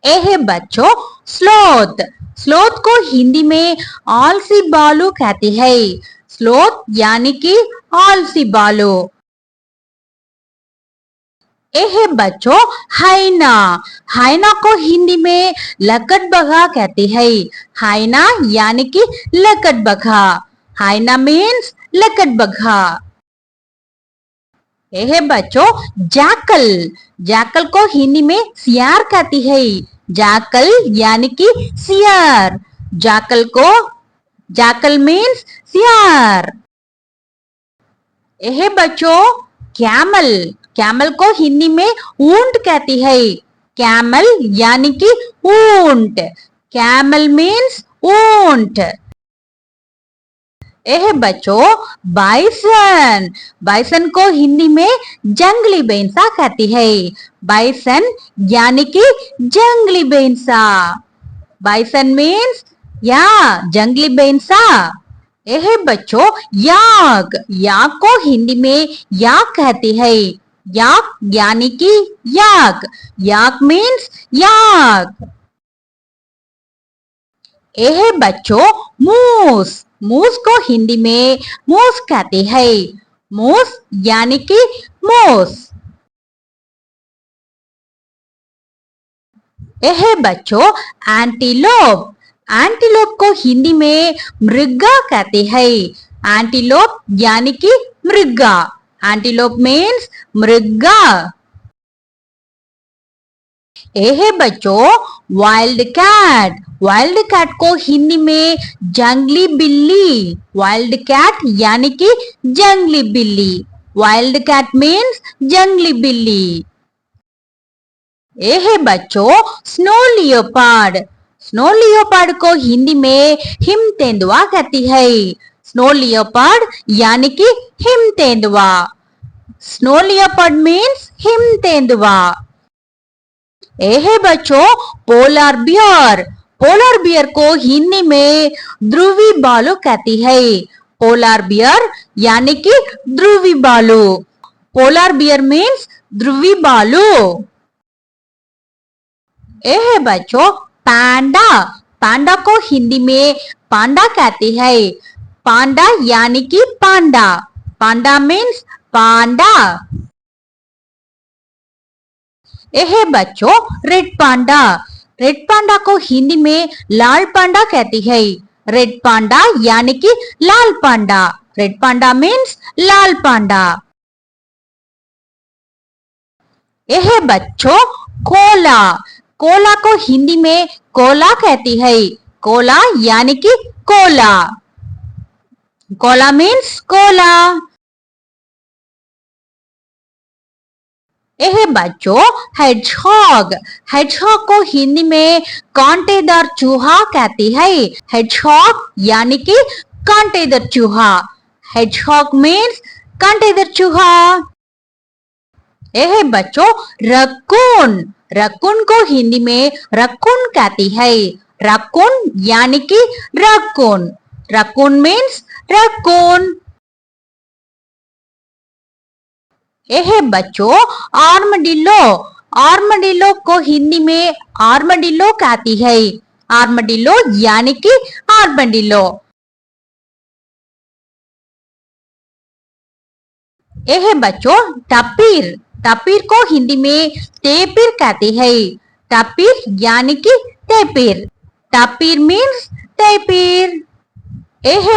ए है बच्चों sloth. Sloth को हिंदी में आलसी बालू कहते हैं। स्लोथ यानी कि आलसी बालू। ए है बच्चों हाइना। हाइना को हिंदी में लकड़बग्घा कहते हैं। हाइना यानी कि लकड़बग्घा। हाइना मीन्स लकड़बग्घा। ए है बच्चों जैकल। जैकल को हिंदी में सियार कहती है। जैकल यानी कि सियार। जैकल मीन्स सियार। ए है बच्चों कैमल। कैमल को हिंदी में ऊंट कहती है। कैमल यानी कि ऊंट। कैमल मीन्स ऊंट। ए है बच्चों बाइसन। बाइसन को हिंदी में जंगली बेंसा कहती है। बाइसन यानी कि जंगली बेंसा। बाइसन मीन्स या जंगली बेंसा। ए है बच्चों याक। याक को हिंदी में याक कहती है। याक यानी कि याक। याक मीन्स याक। ए है बच्चों मूस। मूस को हिंदी में मूस कहते हैं। मूस यानी कि मूस। ए है बच्चों एंटीलोप। एंटीलोप को हिंदी में मृगा कहते हैं। एंटीलोप यानी कि मृगा। एंटीलोप मीन्स मृगा। ए है बच्चों वाइल्ड कैट। वाइल्ड कैट को हिंदी में जंगली बिल्ली। वाइल्ड कैट यानी कि जंगली बिल्ली। वाइल्ड कैट मीन्स जंगली बिल्ली। ए है बच्चों स्नो लियोपार्ड। स्नो लियोपार्ड को हिंदी में हिम तेंदुआ कहती है। स्नो लियोपार्ड यानी कि हिम तेंदुआ। स्नो लियोपार्ड मीन्स हिम तेंदुआ। ए है बच्चों पोलर बियर। पोलर बियर को हिंदी में ध्रुवी भालू कहती है। पोलर बियर यानी कि ध्रुवी भालू। पोलर बियर मीन्स ध्रुवी भालू। ए है बच्चों पांडा। पांडा को हिंदी में पांडा कहती है। पांडा यानी कि पांडा। पांडा मीन्स पांडा। ए है बच्चों रेड पांडा। रेड पांडा को हिंदी में लाल पांडा कहती है। रेड पांडा यानी कि लाल पांडा। रेड पांडा मीन्स लाल पांडा। ए है बच्चों कोला। कोला को हिंदी में कोला कहती है। कोला यानी कि कोला। Koala means koala. ए है बच्चों हेडजहॉग। हेडजहॉग को हिंदी में कांटेदार चूहा कहती है। हेडजहॉग यानी कि कांटेदार चूहा। हेडजहॉग मीन्स कांटेदार चूहा। ए है बच्चों रक्कून। रक्कून को हिंदी में रक्कून कहती है। रक्कून यानी कि रक्कून। रक्कून मीन्स रक्कून। ए है बच्चों आर्मडिलो। आर्मडिलो को हिंदी में आर्मडिलो कहती है। आर्मडिलो यानी कि आर्मडिलो। ए है बच्चों टपीर। टपीर को हिंदी में तेपीर कहती है। टपीर यानी कि तेपीर। Tapir means तेपीर। ए है